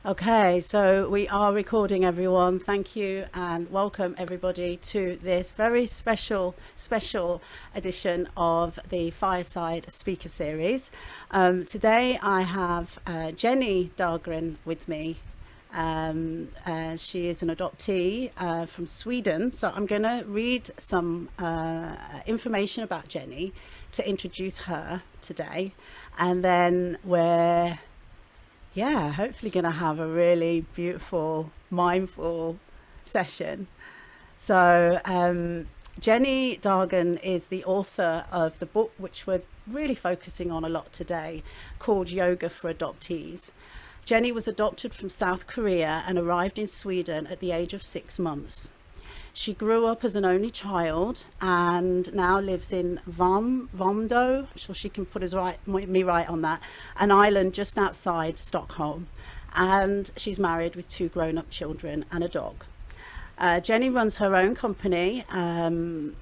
Okay, so we are recording, everyone. Thank you and welcome everybody to this very special edition of the Fireside Speaker Series. Today I have Jenny Dargren with me. She is an adoptee from Sweden. So I'm going to read some information about Jenny to introduce her today. And then hopefully going to have a really beautiful, mindful session. So, Jenny Dargren is the author of the book, which we're really focusing on a lot today, called Yoga for Adoptees. Jenny was adopted from South Korea and arrived in Sweden at the age of 6 months. She grew up as an only child and now lives in Vomdo. I'm sure she can put me right on that. An island just outside Stockholm. And she's married with 2 grown-up children and a dog. Jenny runs her own company often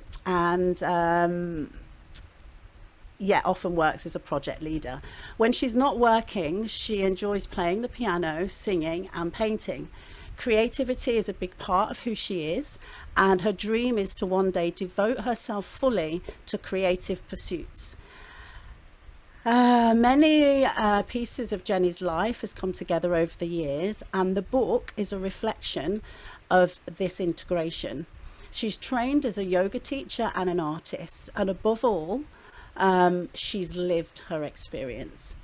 works as a project leader. When she's not working, she enjoys playing the piano, singing and painting. Creativity is a big part of who she is, and her dream is to one day devote herself fully to creative pursuits. Many pieces of Jenny's life has come together over the years, and the book is a reflection of this integration. She's trained as a yoga teacher and an artist, and above all, she's lived her experience.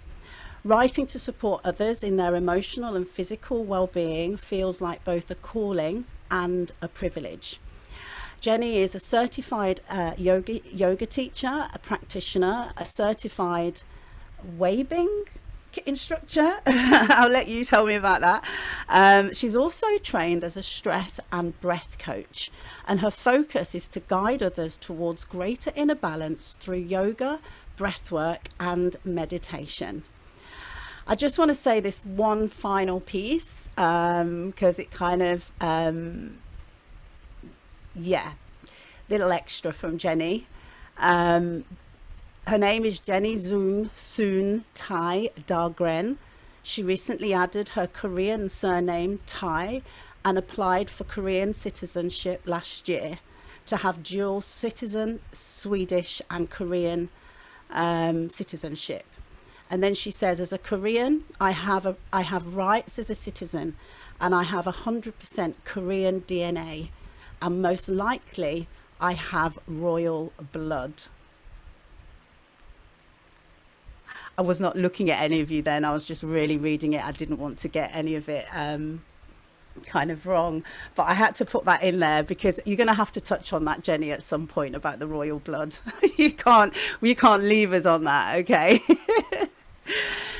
Writing to support others in their emotional and physical well-being feels like both a calling and a privilege. Jenny is a certified yoga teacher, a practitioner, a certified weibing instructor. I'll let you tell me about that. She's also trained as a stress and breath coach, and her focus is to guide others towards greater inner balance through yoga, breathwork, and meditation. I just want to say this one final piece because it kind of, little extra from Jenny. Her name is Jenny Soon Thai Dargren. She recently added her Korean surname Thai and applied for Korean citizenship last year to have dual citizen, Swedish and Korean citizenship. And then she says, as a Korean, I have rights as a citizen, and I have 100% Korean DNA, and most likely I have royal blood. I was not looking at any of you then. I was just really reading it. I didn't want to get any of it kind of wrong, but I had to put that in there because you're going to have to touch on that, Jenny, at some point about the royal blood. you can't leave us on that, okay?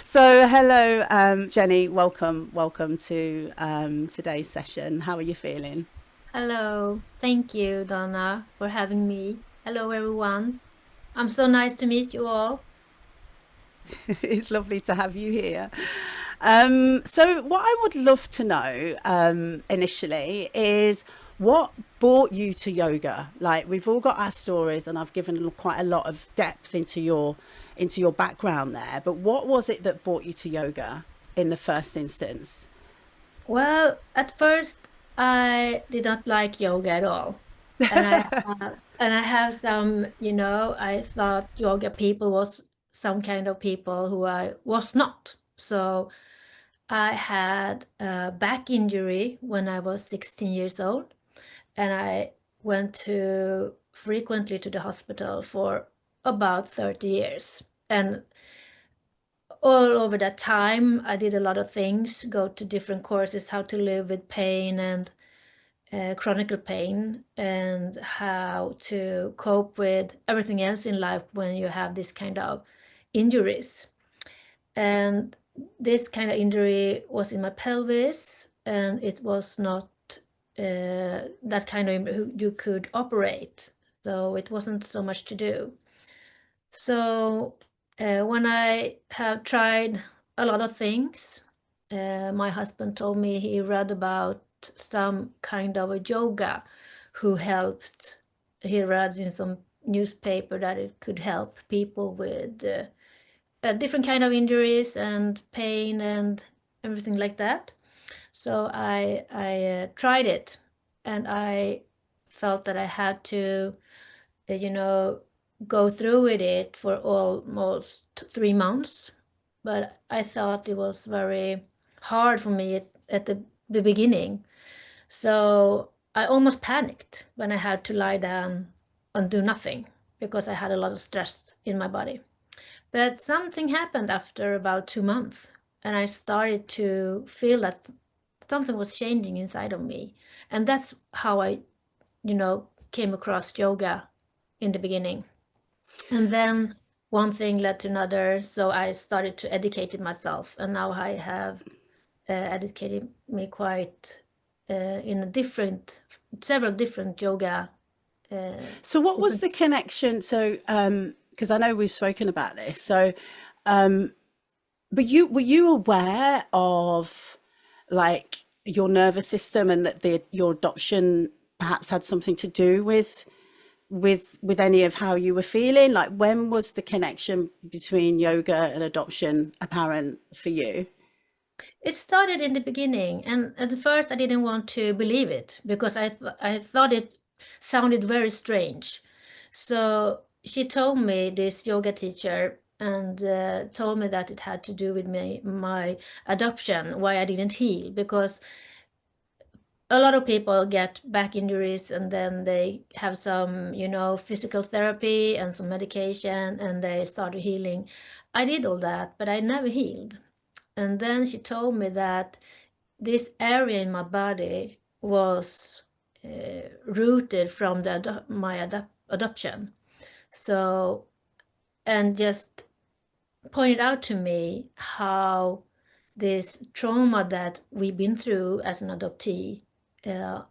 So hello, Jenny, welcome to today's session. How are you feeling? Hello, thank you, Donna, for having me. Hello, everyone. I'm so nice to meet you all. It's lovely to have you here. So what I would love to know initially is what brought you to yoga? Like, we've all got our stories and I've given quite a lot of depth into your background there, but what was it that brought you to yoga in the first instance? Well, at first, I did not like yoga at all. And I have some, I thought yoga people was some kind of people who I was not. So I had a back injury when I was 16 years old, and I went to frequently to the hospital for about 30 years. And all over that time, I did a lot of things, go to different courses, how to live with pain and chronic pain, and how to cope with everything else in life when you have this kind of injuries. And this kind of injury was in my pelvis, and it was not that kind of you could operate. So it wasn't so much to do. So when I have tried a lot of things, my husband told me he read about some kind of a yoga who helped. He read in some newspaper that it could help people with different kind of injuries and pain and everything like that. So I tried it, and I felt that I had to, you know, go through with it for almost 3 months. But I thought it was very hard for me at the beginning. So I almost panicked when I had to lie down and do nothing because I had a lot of stress in my body. But something happened after about 2 months, and I started to feel that something was changing inside of me. And that's how I, came across yoga in the beginning. And then one thing led to another. So I started to educate myself, and now I have educated me quite in several different yoga. So what was Different. the connection? So, because I know we've spoken about this. So, but were you aware of like your nervous system and that your adoption perhaps had something to do with any of how you were feeling? Like, when was the connection between yoga and adoption apparent for you? It started in the beginning, and at first I didn't want to believe it because I thought it sounded very strange. So she told me, this yoga teacher, and told me that it had to do with my adoption, why I didn't heal, because a lot of people get back injuries and then they have some, physical therapy and some medication and they start healing. I did all that, but I never healed. And then she told me that this area in my body was rooted from my adoption. So, and just pointed out to me how this trauma that we've been through as an adoptee uh,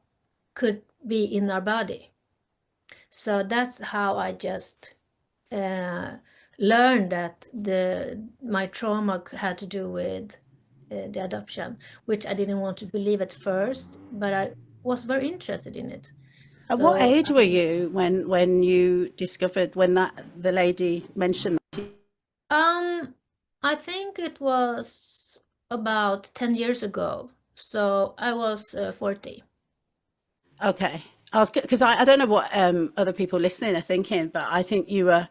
could be in our body. So that's how I just uh, learned that my trauma had to do with the adoption, which I didn't want to believe at first, but I was very interested in it. At what So age were you when you discovered, when that the lady mentioned that? um, I think it was about 10 years ago. So I was 40. Okay, I was because I don't know what other people listening are thinking, but I think you were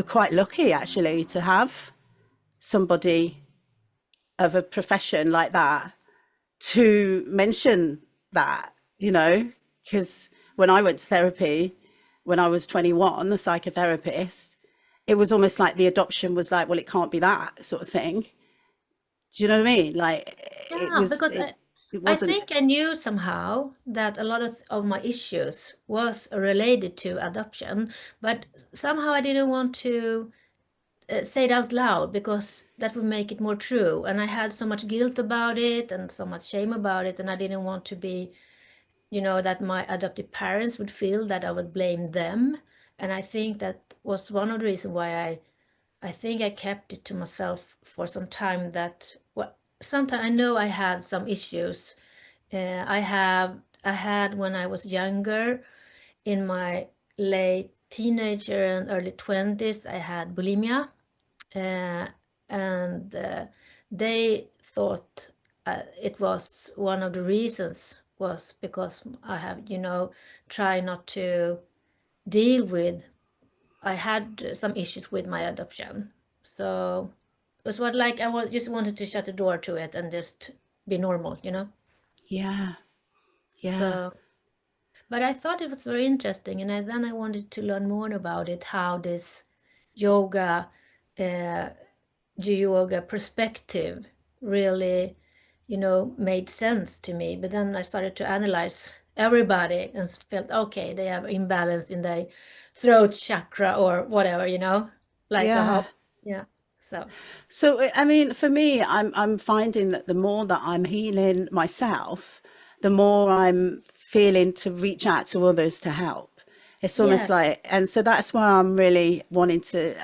quite lucky actually to have somebody of a profession like that to mention that, because when I went to therapy when I was 21, a psychotherapist, it was almost like the adoption was like, well, it can't be that sort of thing. Do you know what I mean? Like it Yeah, was, because it I wasn't. think I knew somehow that a lot of my issues was related to adoption, but somehow I didn't want to say it out loud because that would make it more true. And I had so much guilt about it and so much shame about it, and I didn't want to be, that my adoptive parents would feel that I would blame them. And I think that was one of the reasons why I think I kept it to myself for some time. That what sometimes I know I had some issues. I had when I was younger, in my late teenager and early 20s, I had bulimia, uh, and they thought it was one of the reasons was because I have, try not to deal with. I had some issues with my adoption, so it was what like just wanted to shut the door to it and just be normal. Yeah, yeah. So, but I thought it was very interesting, and then I wanted to learn more about it, how this yoga, uh, yoga perspective really, made sense to me. But then I started to analyze everybody and felt, okay, they have imbalance in the throat chakra or whatever, like a Yeah. hop. Yeah. So, So, I mean, for me, I'm finding that the more that I'm healing myself, the more I'm feeling to reach out to others to help. It's almost yes. like, and so that's why I'm really wanting to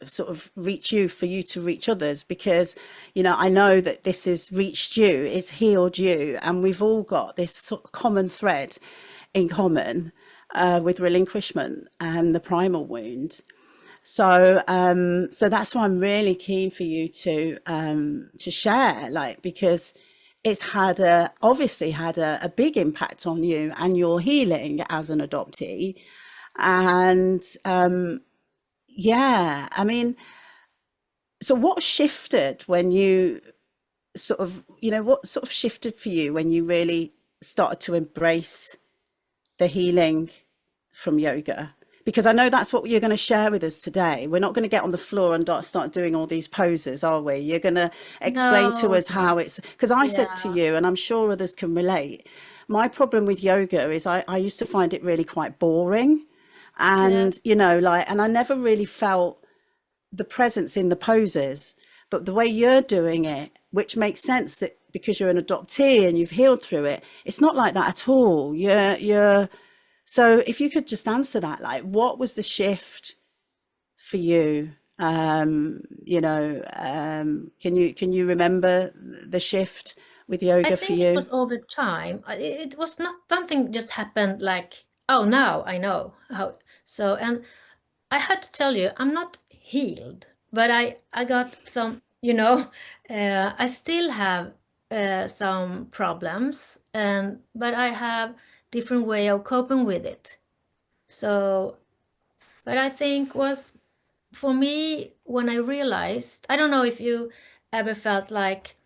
sort of reach you, for you to reach others, because, I know that this has reached you, it's healed you, and we've all got this sort of common thread in common with relinquishment and the primal wound. So that's why I'm really keen for you to share, like, because it's obviously had a big impact on you and your healing as an adoptee. And yeah, I mean, so what shifted when you sort of, what sort of shifted for you when you really started to embrace the healing from yoga? Because I know that's what you're going to share with us today. We're not going to get on the floor and start doing all these poses, are we? You're going to explain to No, us how it's, because I said to yeah, you, and I'm sure others can relate, my problem with yoga is I used to find it really quite boring. yeah. And, and I never really felt the presence in the poses. But the way you're doing it, which makes sense that because you're an adoptee and you've healed through it, it's not like that at all. You're so if you could just answer that, like, what was the shift for you? Can you remember the shift with I yoga for think it you? was over time. It was not something just happened like, oh, now I know how. So, and I had to tell you, I'm not healed, but I got some, I still have some problems, but I have different way of coping with it. So, but I think was for me when I realized, I don't know if you ever felt like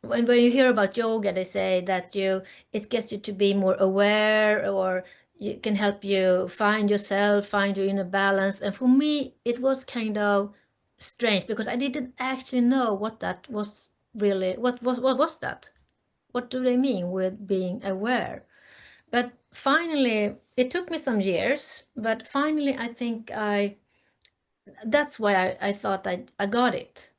when you hear about yoga, they say that it gets you to be more aware, or you can help you find yourself, find your inner balance. And for me, it was kind of strange because I didn't actually know what that was really. What was that? What do they mean with being aware? But finally, it took me some years, but finally, I think that's why I thought I got it.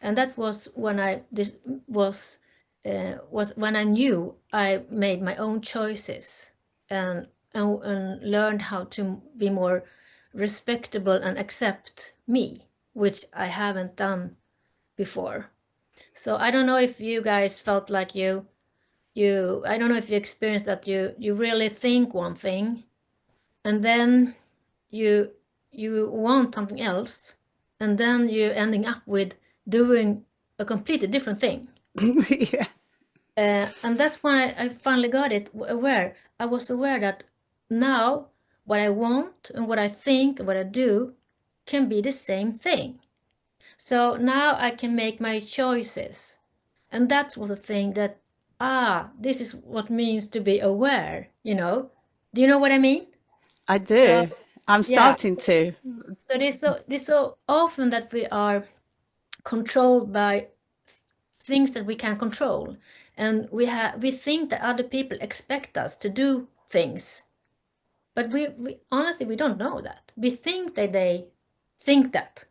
And that was when this was when I knew I made my own choices, and learned how to be more respectable and accept me, which I haven't done before. So I don't know if you guys felt like you I don't know if you experienced that you really think one thing, and then you you want something else, and then you're ending up with doing a completely different thing. Yeah. And that's when I finally got it aware. I was aware that now what I want and what I think and what I do can be the same thing. So now I can make my choices. And that was the thing that, this is what means to be aware, you know? Do you know what I mean? I So, do. I'm yeah. starting to. So there's so often that we are controlled by things that we can control, and we think that other people expect us to do things, but we honestly we don't know that. We think that they think that.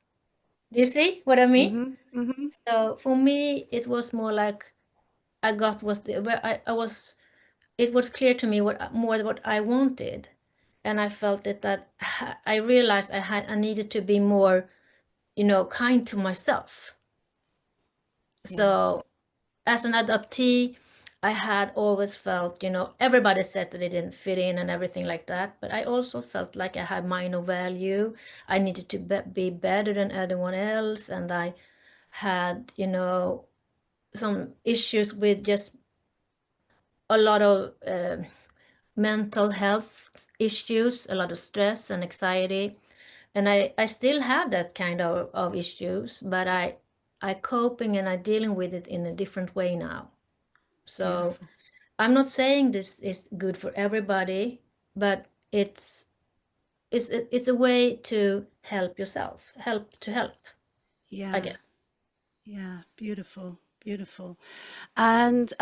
Do you see what I mean? Hmm. Hmm. So for me, it was more like I got was the where I was. It was clear to me what I wanted, and I felt it that I realized I needed to be more, kind to myself. Yeah. So as an adoptee, I had always felt, everybody said that they didn't fit in and everything like that, but I also felt like I had minor value. I needed to be better than everyone else, and I had, some issues with just a lot of mental health issues, a lot of stress and anxiety. And I still have that kind of issues, but I coping and I dealing with it in a different way now. So Beautiful. I'm not saying this is good for everybody, but it's a way to help yourself, help, I Yeah. guess. Yeah. Beautiful. Beautiful. And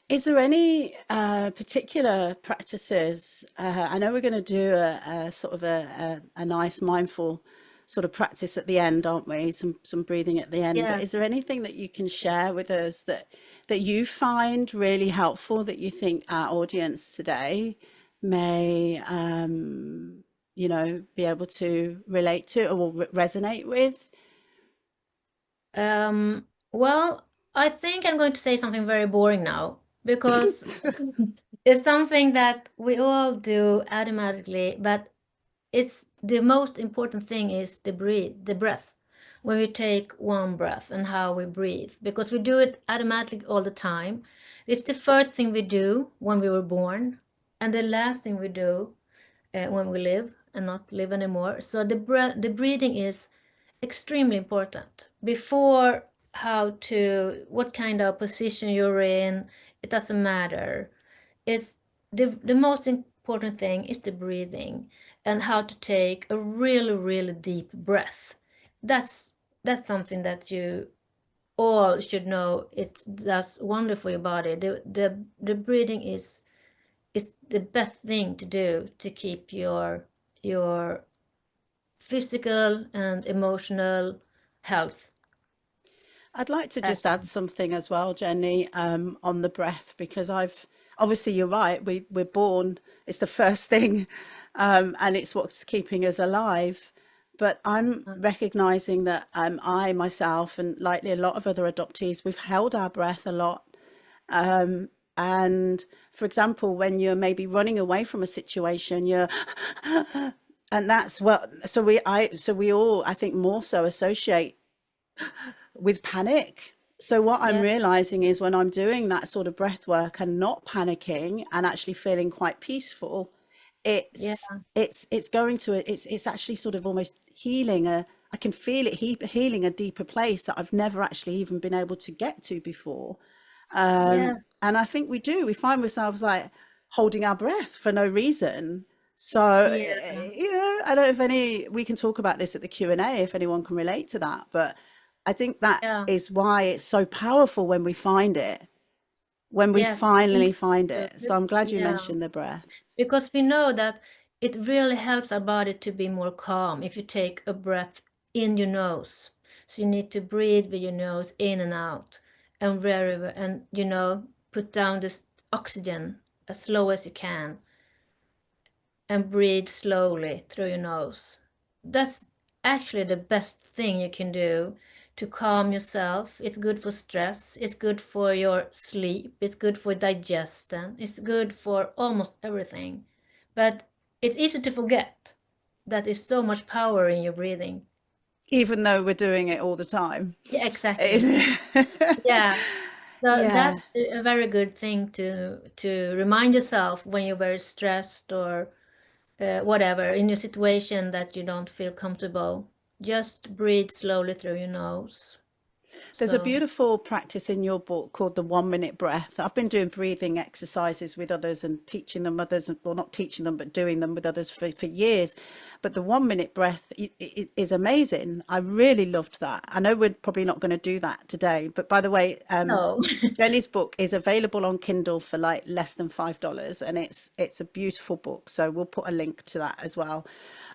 is there any particular practices? I know we're going to do a sort of a nice mindful sort of practice at the end, aren't we? Some breathing at the end. But Yeah. is there anything that you can share with us that you find really helpful that you think our audience today may be able to relate to or resonate with? Well, I think I'm going to say something very boring now because it's something that we all do automatically, but it's the most important thing is the breathe, the breath. when we take one breath and how we breathe, because we do it automatically all the time. It's the first thing we do when we were born, and the last thing we do when we live and not live anymore. So the breathing is extremely important. Before what kind of position you're in, it doesn't matter. Is the most important thing is the breathing and how to take a really, really deep breath. That's that's something that you all should know. It does wonder for your body. The breathing is the best thing to do to keep your physical and emotional health. I'd like to just add Excellent. something as well, Jenny, on the breath, because I've obviously you're right. We're born; it's the first thing, and it's what's keeping us alive. But I'm recognizing that I myself, and likely a lot of other adoptees, we've held our breath a lot. And for example, when you're maybe running away from a situation, you're and that's what so we all I think more so associate with panic. So what I'm Yeah, realizing is when I'm doing that sort of breath work and not panicking and actually feeling quite peaceful, yeah, it's going to it's actually sort of almost healing a I can feel it healing a deeper place that I've never actually even been able to get to before. yeah, And I think we find ourselves like holding our breath for no reason. So, yeah, I don't know if we can talk about this at the Q&A if anyone can relate to that, but I think that yeah. is why it's so powerful when we find it, when we Yes, I think finally find so. it. So I'm glad you Yeah, mentioned the breath. because we know that it really helps our body to be more calm if you take a breath in your nose. So you need to breathe with your nose in and out, and put down this oxygen as slow as you can, and breathe slowly through your nose. That's actually the best thing you can do to calm yourself. It's good for stress, it's good for your sleep, it's good for digestion, it's good for almost everything. But it's easy to forget that there's so much power in your breathing. Even though we're doing it all the time. Yeah, exactly. It's- Yeah. So yeah. that's a very good thing to remind yourself when you're very stressed or whatever, in your situation that you don't feel comfortable, just breathe slowly through your nose. There's a So, beautiful practice in your book called the 1 minute breath. I've been doing breathing exercises with others and teaching them others, well, not teaching them, but doing them with others for years. But the 1 minute breath is amazing. I really loved that. I know we're probably not going to do that today, but by the way, no. Jenny's book is available on Kindle for like less than $5, and it's a beautiful book. So we'll put a link to that as well.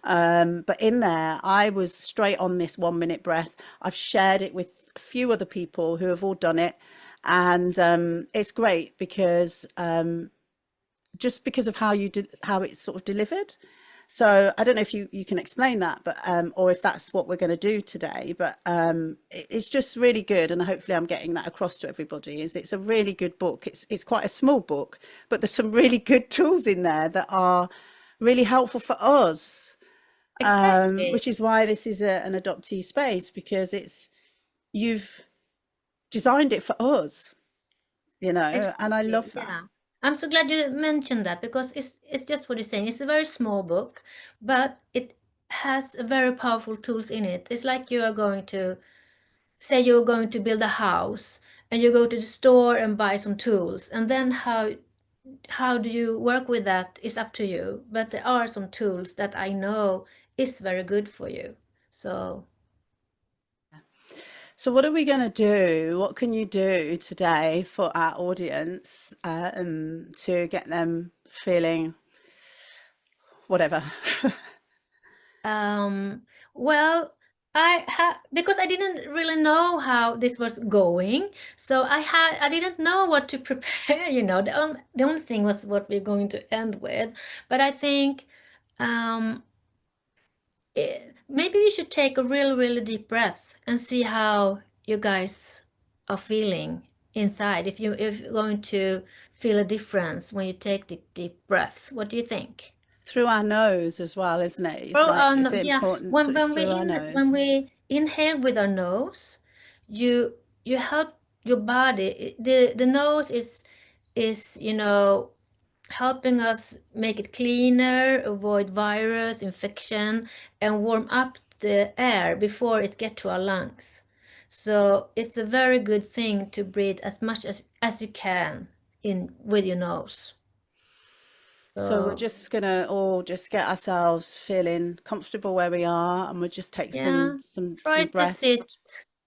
But in there, I was straight on this 1 minute breath. I've shared it with a few other people who have all done it, and it's great because just because of how how it's sort of delivered. So I don't know if you can explain that, but or if that's what we're going to do today. But it's just really good, and hopefully I'm getting that across to everybody. Is it's a really good book. It's quite a small book, but there's some really good tools in there that are really helpful for us, Exactly. which is why this is an adoptee space, because you've designed it for us, and I Exactly. love that. Yeah. I'm so glad you mentioned that because it's just what you're saying. It's a very small book, but it has very powerful tools in it. It's like you are going to say you're going to build a house and you go to the store and buy some tools, and then how do you work with that is up to you, but there are some tools that I know is very good for you. So, So, what are we going to do? What can you do today for our audience to get them feeling whatever? um, well, because I didn't really know how this was going, so I didn't know what to prepare, the only thing was what we're going to end with. But I think um maybe we should take a really, really deep breath and see how you guys are feeling inside. If you're going to feel a difference when you take the deep breath, what do you think? Through our nose as well, isn't it? It's Oh, like, it's no, yeah. important When it's when we through our in when nose. we inhale with our nose, you help your body. The nose is helping us make it cleaner, avoid virus infection, and warm up the air before it gets to our lungs. So it's a very good thing to breathe as much as you can in with your nose. So we're So just gonna all just get ourselves feeling comfortable where we are, and we'll just take yeah, some try to breaths. sit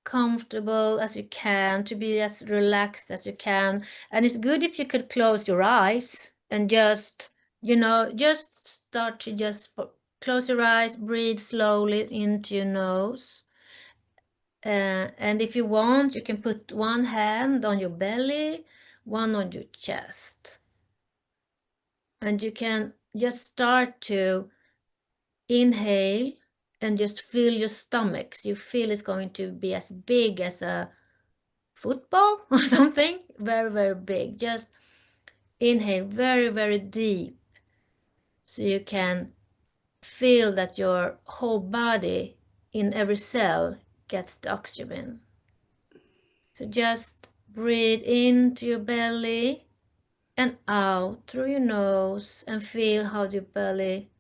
comfortable as you can, to be as relaxed as you can. And it's good if you could close your eyes and just, just start to just close your eyes, breathe slowly into your nose. And if you want, you can put one hand on your belly, one on your chest. And you can just start to inhale and just feel your stomach. So you feel it's going to be as big as a football or something. Very, very big. Just inhale very, very deep so you can feel that your whole body in every cell gets the oxygen. So just breathe into your belly and out through your nose and feel how your belly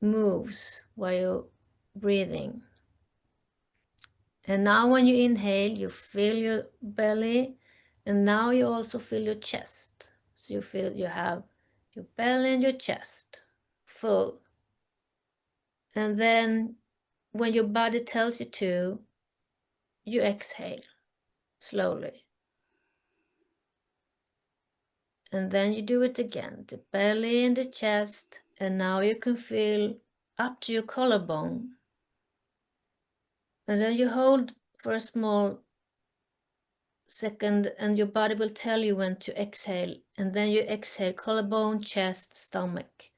moves while you're breathing. And now when you inhale, you feel your belly, and now you also feel your chest. So you feel you have your belly and your chest full. And then when your body tells you to, you exhale slowly. And then you do it again, the belly and the chest, and now you can feel up to your collarbone. And then you hold for a small second, and your body will tell you when to exhale. And then you exhale collarbone, chest, stomach.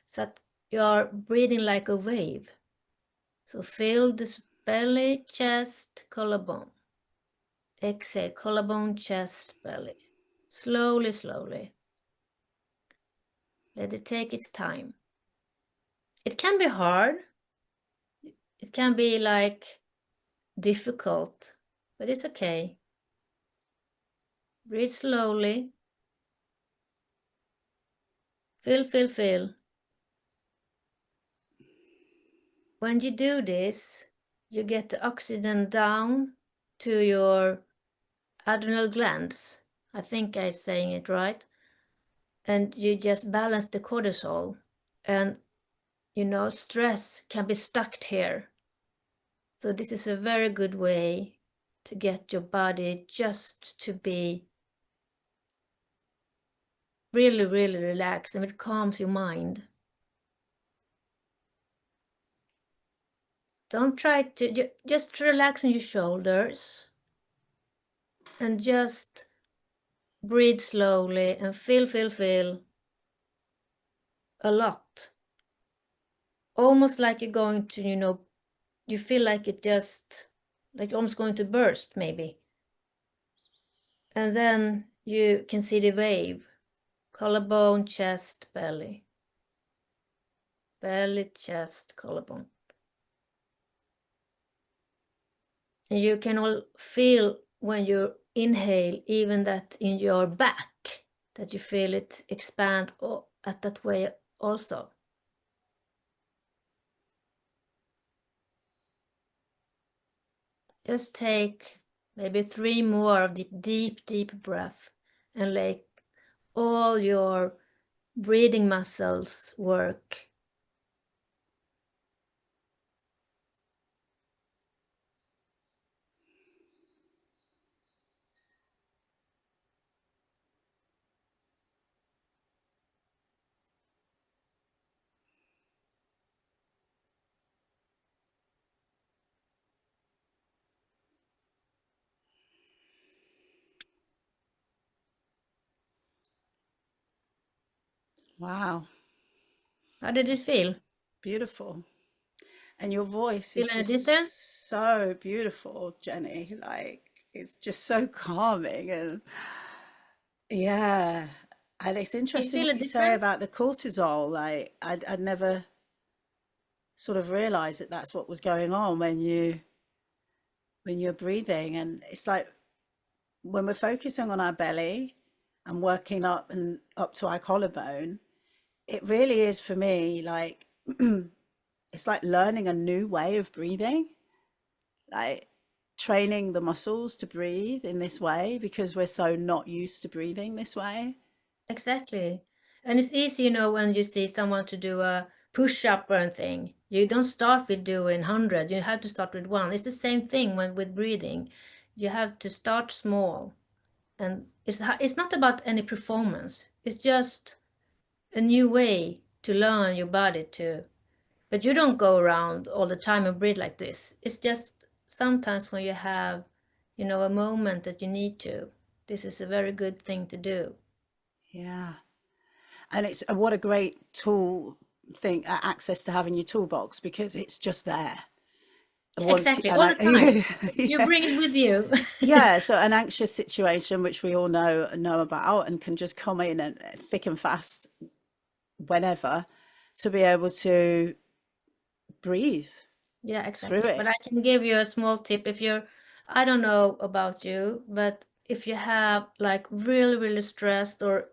So that you are breathing like a wave. So feel this belly, chest, collarbone. Exhale, collarbone, chest, belly. Slowly, slowly. Let it take its time. It can be hard. It can be like difficult, but it's okay. Breathe slowly. Feel, feel, feel. When you do this, you get the oxygen down to your adrenal glands. I think I'm saying it right. And you just balance the cortisol. And, stress can be stuck here. So this is a very good way to get your body just to be really, really relaxed, and it calms your mind. Don't try to just relax in your shoulders and just breathe slowly and feel a lot. Almost like you're going to, you feel like it just, like almost going to burst maybe. And then you can see the wave, collarbone, chest, belly. Belly, chest, collarbone. And you can all feel when you inhale, even that in your back, that you feel it expand at that way also. Just take maybe 3 more of the deep, deep breath and let all your breathing muscles work. Wow, How did this feel? beautiful. And your voice Feel is any different? just so beautiful, Jenny. Like it's just so calming, and yeah. And it's Do you interesting feel what a you say difference? about the cortisol. Like I'd never sort of realize that that's what was going on when you're breathing. And it's like when we're focusing on our belly and working up and up to our collarbone, it really is for me like it's like learning a new way of breathing, like training the muscles to breathe in this way because we're so not used to breathing this way. Exactly. And it's easy, you know, when you see someone to do a push-up or anything. You don't start with doing 100. You have to start with one. It's the same thing when with breathing. You have to start small. And it's not about any performance. It's just a new way to learn your body to. But you don't go around all the time and breathe like this. It's just sometimes when you have, you know, a moment that you need to. This is a very good thing to do. Yeah. And it's what a great tool thing access to have in your toolbox because it's just there once you, Exactly, and all the time. You yeah, bring it with you. yeah, so an anxious situation which we all know about and can just come in and thick and fast whenever, to be able to breathe Yeah, through exactly. But it. I can give you a small tip if you're, I don't know about you, but if you have like really, really stressed or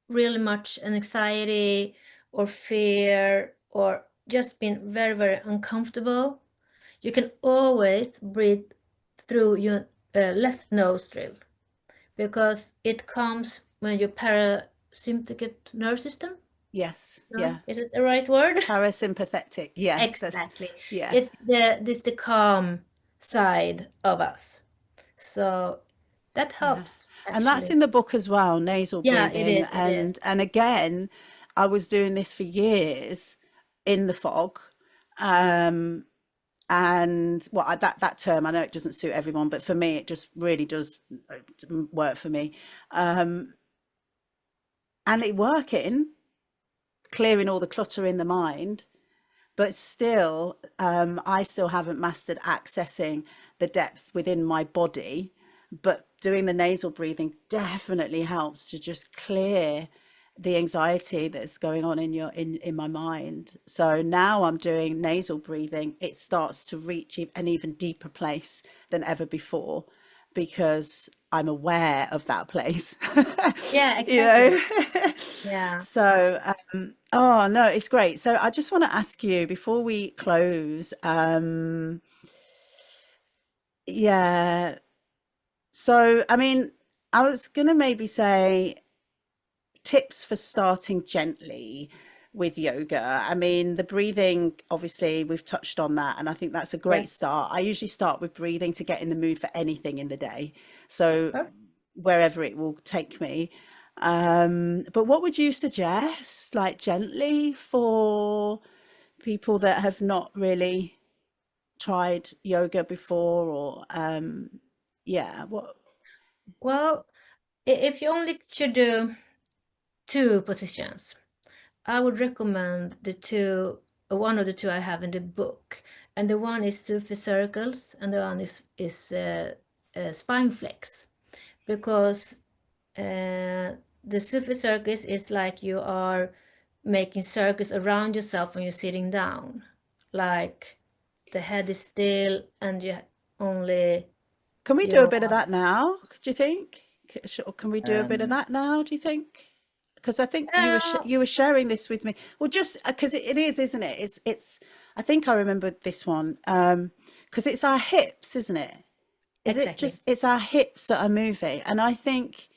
really much anxiety or fear or just been very, very uncomfortable, you can always breathe through your left nostril because it comes when your parasympathetic nerve system. Yes, No, yeah. is it the right word? Parasympathetic, yeah, that's, Exactly. yeah. It's the calm side of us. So that Yeah. helps And that's actually. in the book as well, nasal Yeah, it breathing. is. It is. And again, I was doing this for years in the fog. Um, and well, that term, I know it doesn't suit everyone, but for me, it just really does work for me. Um, and it working, clearing all the clutter in the mind, but still, I still haven't mastered accessing the depth within my body. But doing the nasal breathing definitely helps to just clear the anxiety that's going on in in my mind. So now I'm doing nasal breathing. It starts to reach an even deeper place than ever before because I'm aware of that place. Yeah, you exactly. know. Yeah. So oh no, it's great. So I just want to ask you before we close, yeah. So I mean, I was gonna maybe say tips for starting gently with yoga. I mean, the breathing, obviously, we've touched on that, and I think that's a great Yes. start. I usually start with breathing to get in the mood for anything in the day. So Perfect. wherever it will take me. But what would you suggest, like gently for people that have not really tried yoga before or yeah, what Well, if you only should do two positions, I would recommend the two, one of the two I have in the book, and the one is Sufi circles, and the one is spine flex, because the Sufi circles is like you are making circles around yourself when you're sitting down, like the head is still and you only can we do a your bit of that now? Do you think? Can we do a bit of um that now? Do you think? Because I think uh, you were sharing this with me. Well, just because it is, isn't it? It's. I think I remember this one. Because it's our hips, isn't it? Is it exactly. just it's our hips that are moving? And I think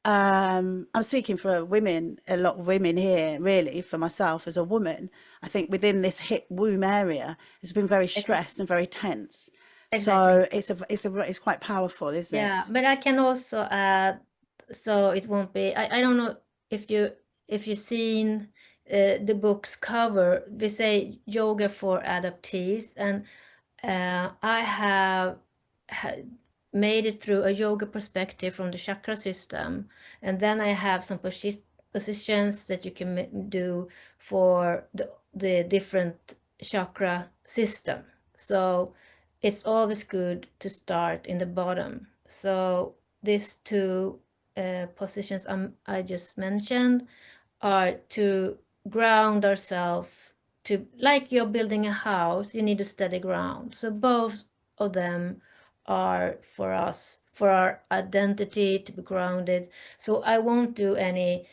I'm speaking for women, a lot of women here, really, for myself as a woman. I think within this hip womb area, it's been very Exactly. stressed and very tense. Exactly. So it's quite powerful, isn't Yeah, it? but I can also add, so it won't be. I don't know if you've seen the book's cover. We say yoga for adoptees, and I have ha made it through a yoga perspective from the chakra system, and then I have some positions that you can do for the different chakra system. So it's always good to start in the bottom. So these two positions I just mentioned are to ground ourselves like you're building a house, you need a steady ground. So both of them are for us, for our identity to be grounded. So I won't do any,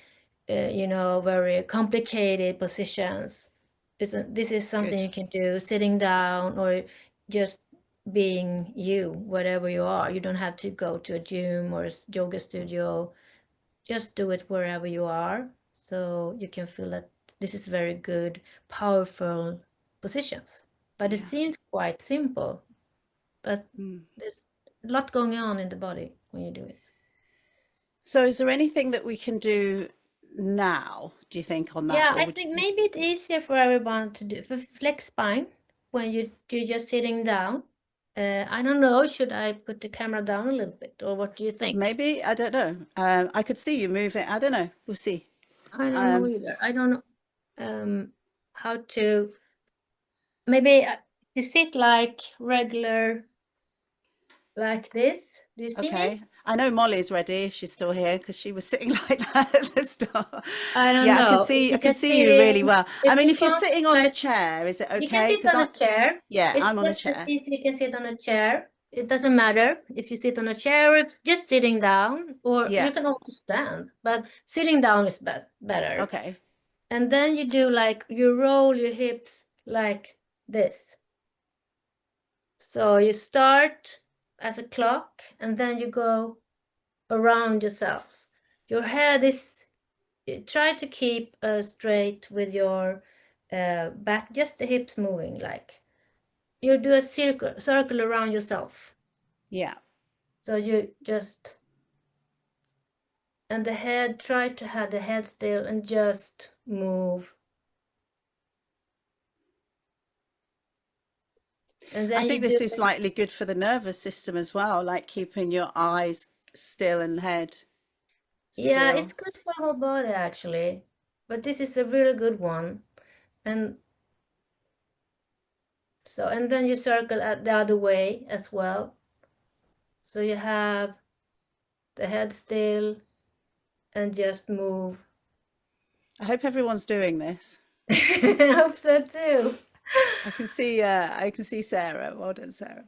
very complicated positions. This is something Good. you can do sitting down or just being you, whatever you are. You don't have to go to a gym or a yoga studio. Just do it wherever you are, so you can feel that this is very good, powerful positions. But it Yeah. seems quite simple, but there's a lot going on in the body when you do it. So is there anything that we can do now, do you think, on that? Yeah, Or I would think you, maybe it's easier for everyone to do for flex spine when you're just sitting down. I don't know, should I put the camera down a little bit, or what do you think? maybe, I don't know. I could see you move it. I don't know. We'll see. I don't know Um, either. I don't know how to. Maybe you sit like regular, like this. Do you see me? okay. I know Molly's ready if she's still here because she was sitting like that at the start. I don't Yeah, know. If I you can can see sit you really in, well. I if mean, you if you're want, sitting on the like, chair, is it you can okay? sit Because on a chair. yeah, It's I'm on a just as chair. easy you can sit on a chair. It doesn't matter if you sit on a chair or just sitting down, or Yeah. you can also stand, but sitting down is better. Okay. And then you do like, you roll your hips like this. So you start as a clock and then you go around yourself. Your head is, try to keep straight with your back, just the hips moving, like you do a circle around yourself. Yeah. So you just, and the head, try to have the head still and just move. And I then you think do, this is likely good for the nervous system as well, like keeping your eyes still and head yeah, still. it's good for whole body actually. But this is a really good one. And so, and then you circle the other way as well. So you have the head still and just move. I hope everyone's doing this. I hope so too. I can see Sarah. Well done, Sarah.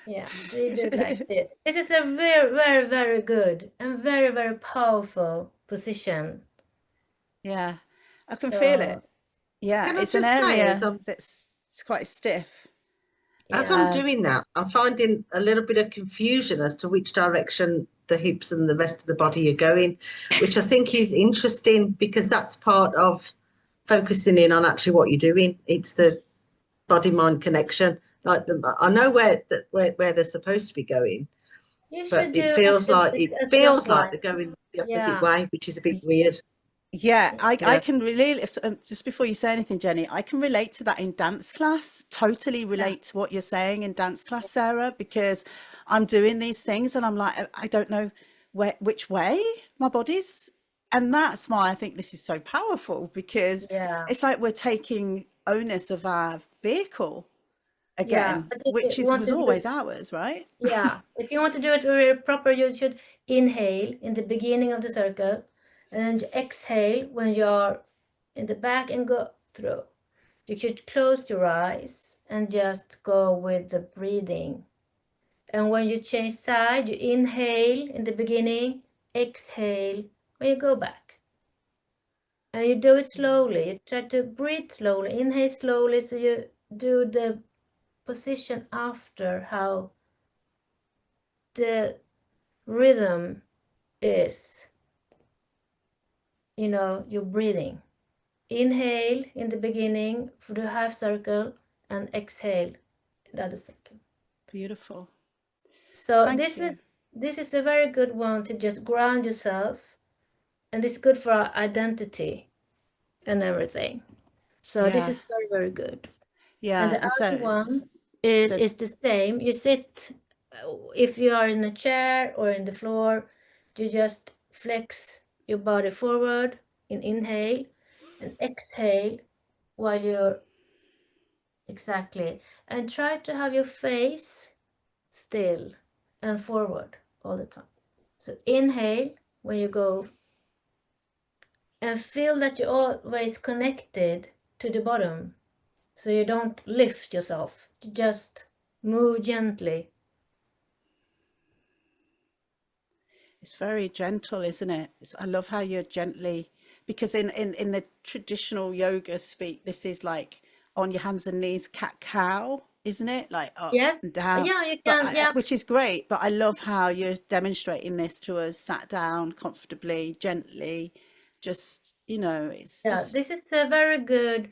Yeah, so you do it like this. This is a very, very, very good and very, very powerful position. Yeah, I can feel it. So, Yeah, Can I it's an just say, area that's it's quite stiff. as yeah. I'm doing that, I'm finding a little bit of confusion as to which direction the hips and the rest of the body are going, which I think is interesting because that's part of focusing in on actually what you're doing. It's the body-mind connection. Like I know where they're supposed to be going, You but should it do feels like a clockwise. they're going the opposite Yeah. way, which is a bit weird. Yeah, I Yeah. can really, just before you say anything, Jenny, I can relate to that in dance class, totally Yeah. relate to what you're saying in dance class, Sarah, because I'm doing these things and I'm like, I don't know which way my body's. And that's why I think this is so powerful because Yeah. it's like we're taking onus of our vehicle Yeah. again, But if which you want was to do always it, ours, right? yeah, if you want to do it really proper, you should inhale in the beginning of the circle and then exhale when you're in the back and go through. You should close your eyes and just go with the breathing. And when you change side, you inhale in the beginning, exhale when you go back. And you do it slowly. You try to breathe slowly, inhale slowly, so you do the position after how the rhythm is, your breathing. Inhale in the beginning for the half circle and exhale the other circle. Beautiful. So Thank you. this is a very good one to just ground yourself, and it's good for our identity and everything. So this Yeah. is very, very good. And Yeah. the And other one so is the same. You sit, if you are in a chair or in the floor, you just flex your body forward in inhale and exhale while you're, exactly, and try to have your face still and forward all the time. So inhale when you go and feel that you're always connected to the bottom. So you don't lift yourself, you just move gently. It's very gentle, isn't it? I love how you're gently, because in the traditional yoga speak, this is like on your hands and knees, cat cow, isn't it? Like up Yes, and down. yeah, you But can, yeah. which is great. But I love how you're demonstrating this to us, sat down comfortably, gently. Just, it's Yeah, just, this is a very good,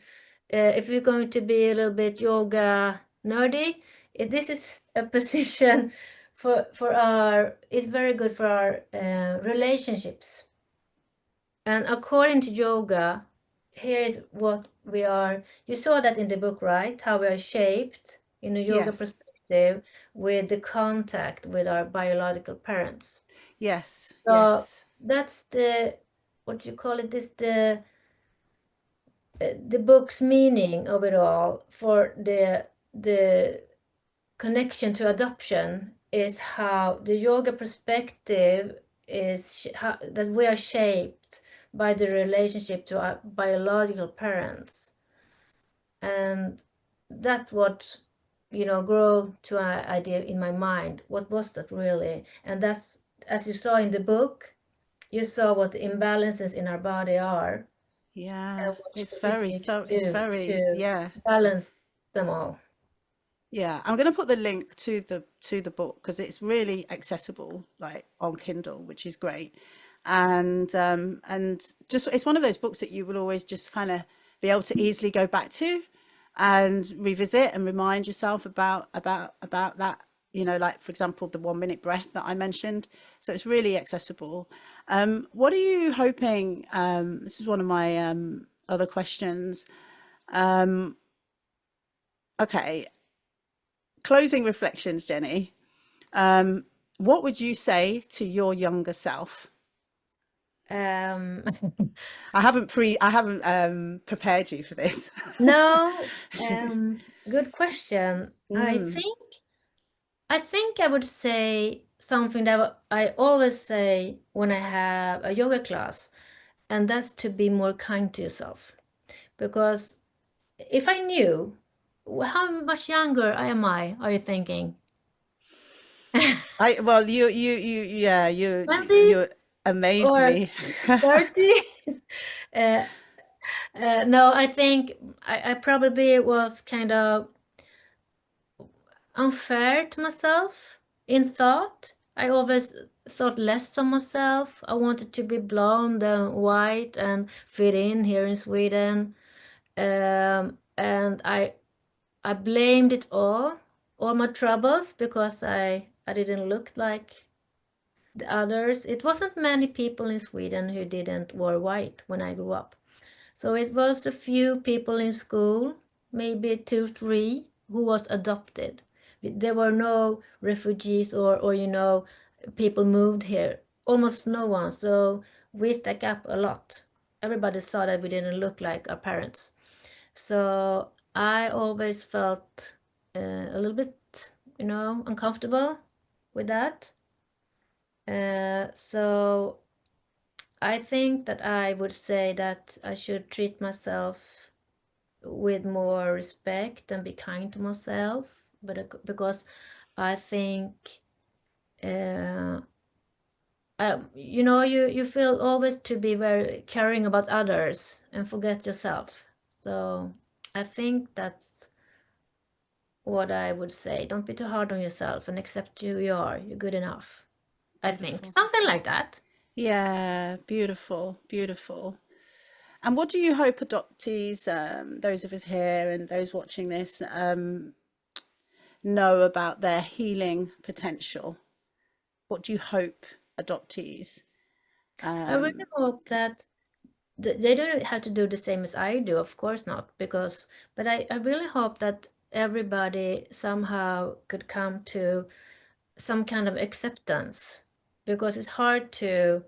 if you're going to be a little bit yoga nerdy, this is a position it's very good for our relationships. And according to yoga, here's what we are. You saw that in the book, right? How we are shaped in a yoga yes, perspective with the contact with our biological parents. yes, So yes, that's what do you call it? The book's meaning of it all for the connection to adoption is how the yoga perspective is how, that we are shaped by the relationship to our biological parents, and that's what grew to an idea in my mind. What was that really? And that's, as you saw in the book, you saw what the imbalances in our body are yeah. and what It's position very, you can it's do very, to yeah. balance them all. Yeah, I'm going to put the link to the book because it's really accessible, like on Kindle, which is great. And just it's one of those books that you will always just kind of be able to easily go back to and revisit and remind yourself about that. Like for example, the 1 minute breath that I mentioned. So it's really accessible. What are you hoping? This is one of my other questions. Okay, closing reflections, Jenny. What would you say to your younger self? Um, I haven't prepared you for this. no, good question. Mm. I think I would say something that I always say when I have a yoga class, and that's to be more kind to yourself. Because if I knew how much younger am I, are you thinking? I well, yeah, you 20s amaze or me. 30s? Uh, no, I think I probably was kind of unfair to myself in thought. I always thought less of myself. I wanted to be blonde and white and fit in here in Sweden. And I blamed it all my troubles, because I didn't look like the others. It wasn't many people in Sweden who didn't wear white when I grew up. So it was a few people in school, maybe 2, 3, who was adopted. There were no refugees or people moved here. Almost no one. So we stuck up a lot. Everybody saw that we didn't look like our parents. So I always felt a little bit, uncomfortable with that. So I think that I would say that I should treat myself with more respect and be kind to myself, but because I think you feel always to be very caring about others and forget yourself. So I think that's what I would say. Don't be too hard on yourself and accept who you are. You're good enough. I think Beautiful. something like that. Yeah, beautiful, beautiful. And what do you hope adoptees, those of us here and those watching this, know about their healing potential? What do you hope adoptees? I really hope that they don't have to do the same as I do, of course not, but I really hope that everybody somehow could come to some kind of acceptance, because it's hard to,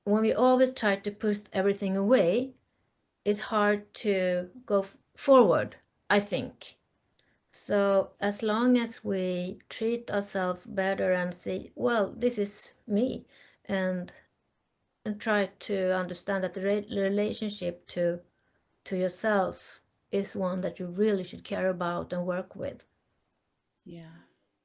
when we always try to put everything away, it's hard to go forward, I think. So as long as we treat ourselves better and say, well, this is me, and try to understand that the relationship to yourself is one that you really should care about and work with, Yeah.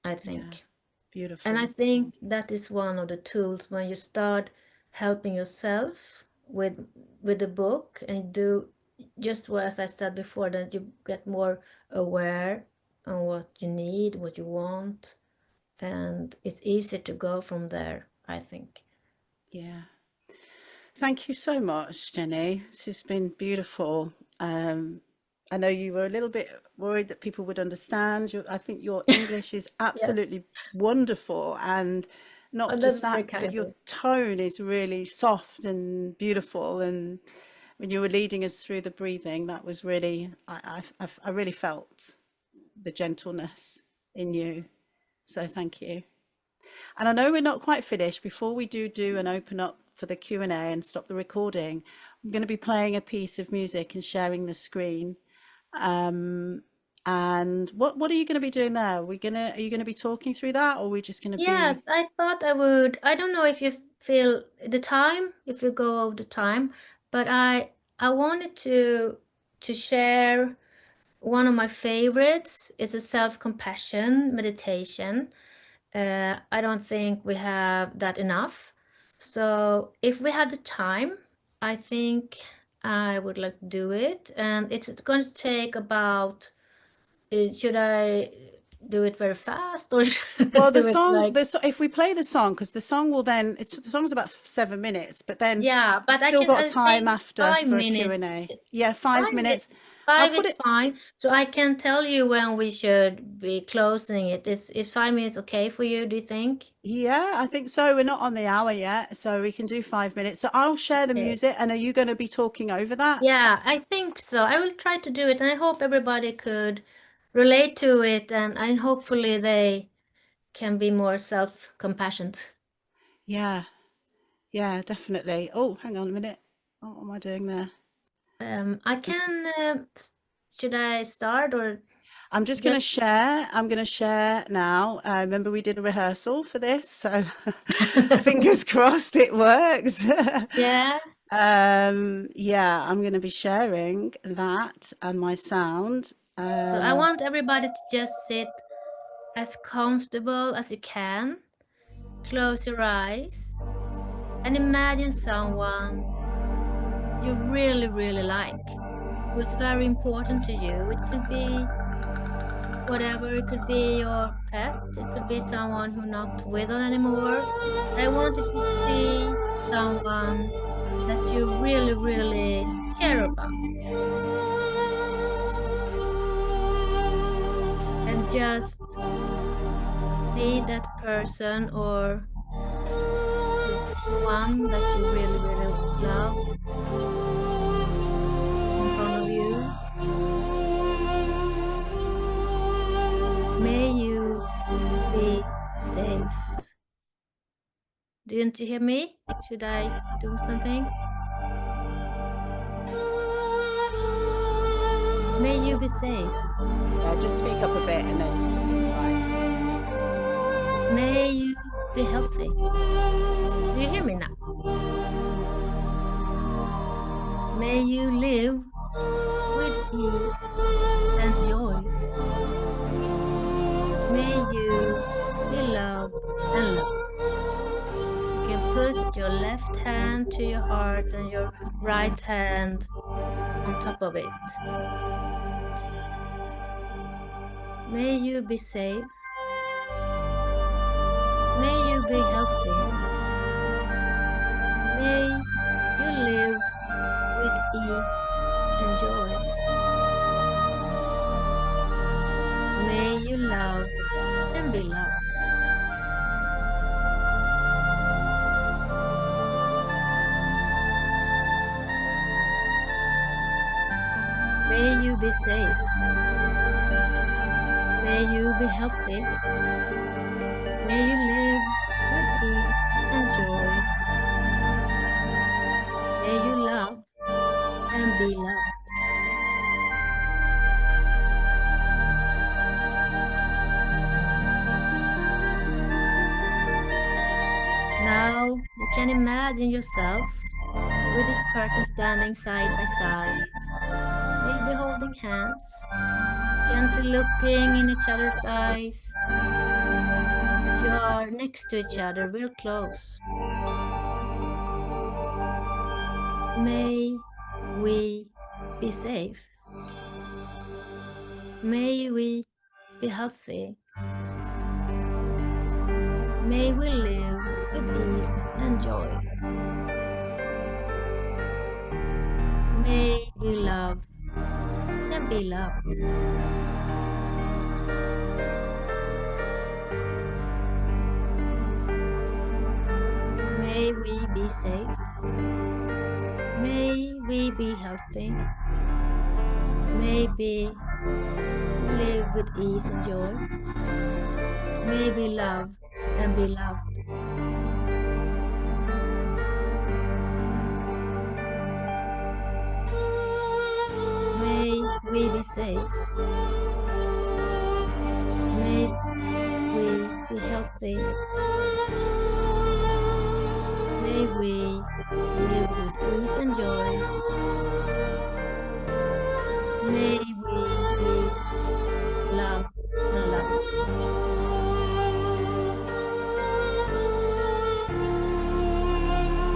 I think. Beautiful. And I think that is one of the tools when you start helping yourself with the book, and do just what, as I said before, that you get more aware on what you need, what you want, and it's easier to go from there, I think. Yeah. Thank you so much, Jenny. This has been beautiful. I know you were a little bit worried that people would understand. I think your English is absolutely wonderful, and not That's just very that, kind but of your you. tone is really soft and beautiful. And when you were leading us through the breathing, that was really, I really felt the gentleness in you. So thank you. And I know we're not quite finished. Before we do and open up for the Q&A and stop the recording, I'm going to be playing a piece of music and sharing the screen. And what are you going to be doing there? Are you going to be talking through that, or are we just going to Yes, be? I thought I would. I don't know if you feel the time, if you go over the time, but I wanted to share one of my favorites. It's a self-compassion meditation. I don't think we have that enough. So if we had the time, I think I would like to do it. And it's going to take about, should I do it very fast, or should I Well, do it like, if we play the song, because the song will then, the song's about 7 minutes, but then yeah, we've but I still can, got a I time think after five for a minutes, Q&A. Yeah, 5 minutes. 5 minutes, I'll five put is it. fine. So I can tell you when we should be closing it. Is 5 minutes okay for you, do you think? Yeah, I think so. We're not on the hour yet, so we can do 5 minutes. So I'll share the Okay. music, and are you going to be talking over that? Yeah, I think so. I will try to do it, and I hope everybody could relate to it, and hopefully they can be more self-compassionate. Yeah, yeah, definitely. Oh, hang on a minute. What am I doing there? I can, should I start, or I'm just going to just share. I'm going to share now. Remember, we did a rehearsal for this, so fingers crossed it works. yeah? Yeah, I'm going to be sharing that and my sound. So I want everybody to just sit as comfortable as you can. Close your eyes and imagine someone you really, really like, who's very important to you. It could be whatever, it could be your pet, it could be someone who's not with us anymore. I wanted to see someone that you really, really care about. And just see that person, or the one that you really, really love, in front of you. May you be safe. Didn't you hear me? Should I do something? May you be safe. Yeah, just speak up a bit and then. May you be healthy. Do you hear me now? May you live with ease and joy. May you be loved and loved. You can put your left hand to your heart and your right hand on top of it. May you be safe. May you be healthy. May you live with ease and joy. May you love and be loved. May you be safe. May you be healthy. May you live with ease and joy. May you love and be loved. Now you can imagine yourself with this person standing side by side, maybe we holding hands, gently looking in each other's eyes. You are next to each other, real close. May we be safe. May we be healthy. May we live with ease and joy. May we love and be loved. May we be safe. May we be healthy. May we live with ease and joy. May we love and be loved. May we be safe. May we be healthy. May we live with ease and joy. May we be loved and loved.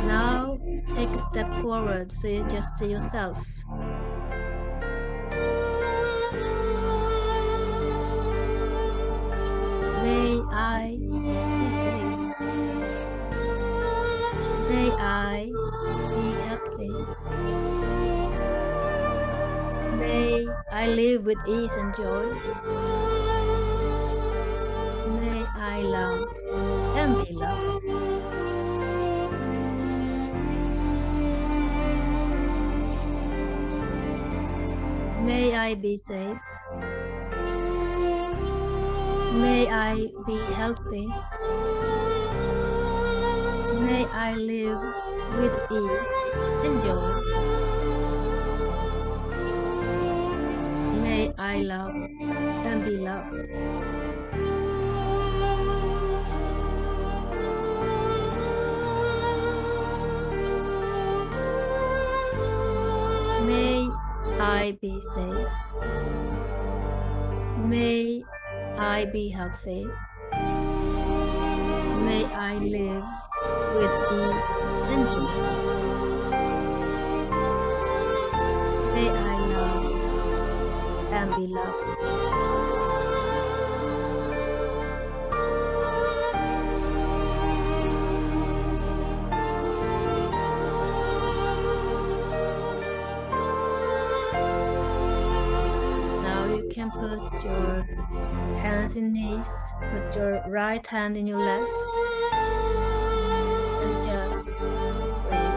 Now take a step forward so you just see yourself. May I be safe. May I be healthy. May I live with ease and joy. May I love and be loved. May I be safe. May I be healthy. May I live with ease and joy. May I love and be loved. May I be safe. May I be healthy. May I live with ease and joy. May I love and be loved. Now you can put your hands in knees, put your right hand in your left, and just breathe.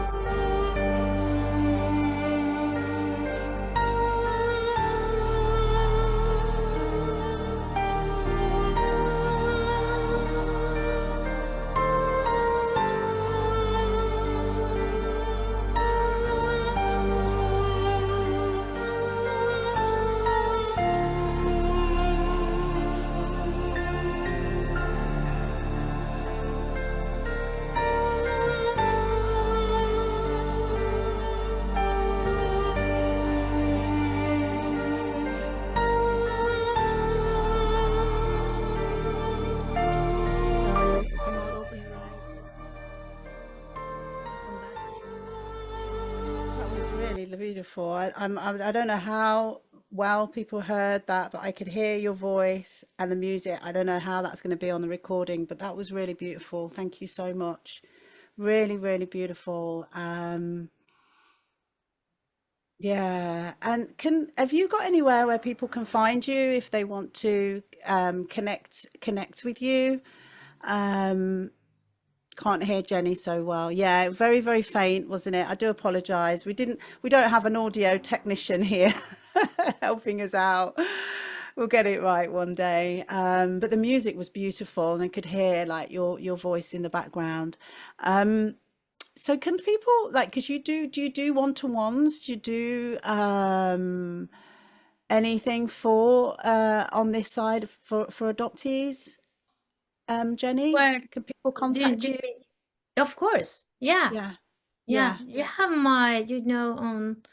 Now you can all open your eyes. Come back. That was really beautiful. I don't know how well people heard that, but I could hear your voice and the music. I don't know how that's going to be on the recording, but that was really beautiful. Thank you so much. Really, really beautiful. Yeah. And have you got anywhere where people can find you if they want to connect with you? Um, Can't hear Jenny so well. Yeah, very, very faint, wasn't it? I do apologize. We don't have an audio technician here helping us out. We'll get it right one day. But the music was beautiful and I could hear like your voice in the background. So can people like, because do you do one-to-ones? Do you do anything for on this side for adoptees? Jenny, Where can people do contact you? of course, yeah. Yeah, Yeah, yeah. you have my, on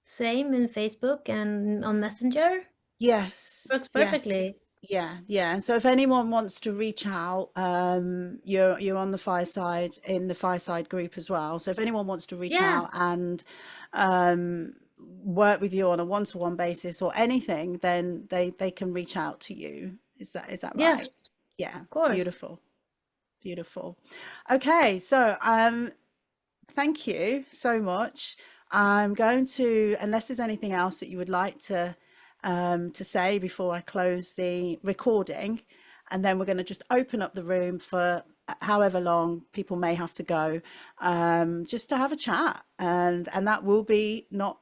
Same in Facebook and on Messenger. Yes, Works yes, perfectly. yeah. And so if anyone wants to reach out, you're on the Fireside in the Fireside group as well. So if anyone wants to reach Yeah, out and um, work with you on a one-to-one basis or anything, then they can reach out to you. Is that yeah, right? Yeah, of course. beautiful, beautiful. Okay, so thank you so much. I'm going to, unless there's anything else that you would like to say before I close the recording, and then we're going to just open up the room for however long people may have to go, just to have a chat, and that will be not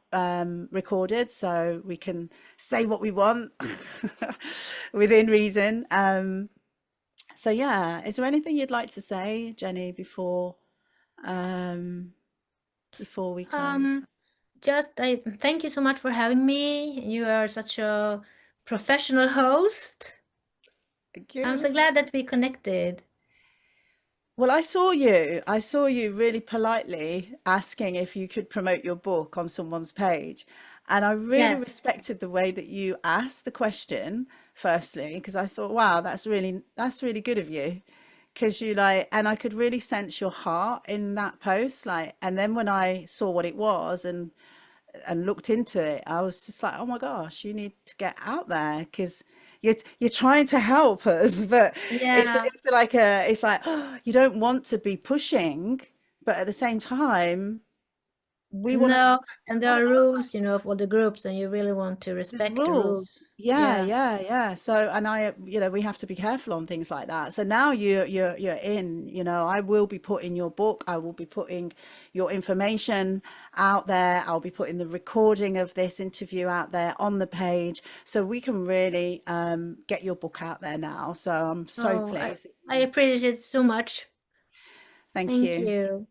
recorded, so we can say what we want within reason. So yeah, is there anything you'd like to say, Jenny, um, before we close? Um, just I thank you so much for having me. You are such a professional host. Thank I'm you. so glad that we connected. Well, I saw you really politely asking if you could promote your book on someone's page. And I really Yes. respected the way that you asked the question, firstly, because I thought, wow, that's really good of you. Because you like, and I could really sense your heart in that post. Like, and then when I saw what it was and looked into it, I was just like, oh my gosh, you need to get out there because you're trying to help us, but it's Yeah. it's like it's like you don't want to be pushing, but at the same time, we want to No, and there want to are know. rules, for the groups, and you really want to There's respect the rules. rules. Yeah, Yeah. yeah. So, and we have to be careful on things like that. So now you're in, I will be putting your book, I will be putting your information out there. I'll be putting the recording of this interview out there on the page so we can really get your book out there now. So I'm so Oh, pleased. I appreciate it so much. Thank Thank you. you.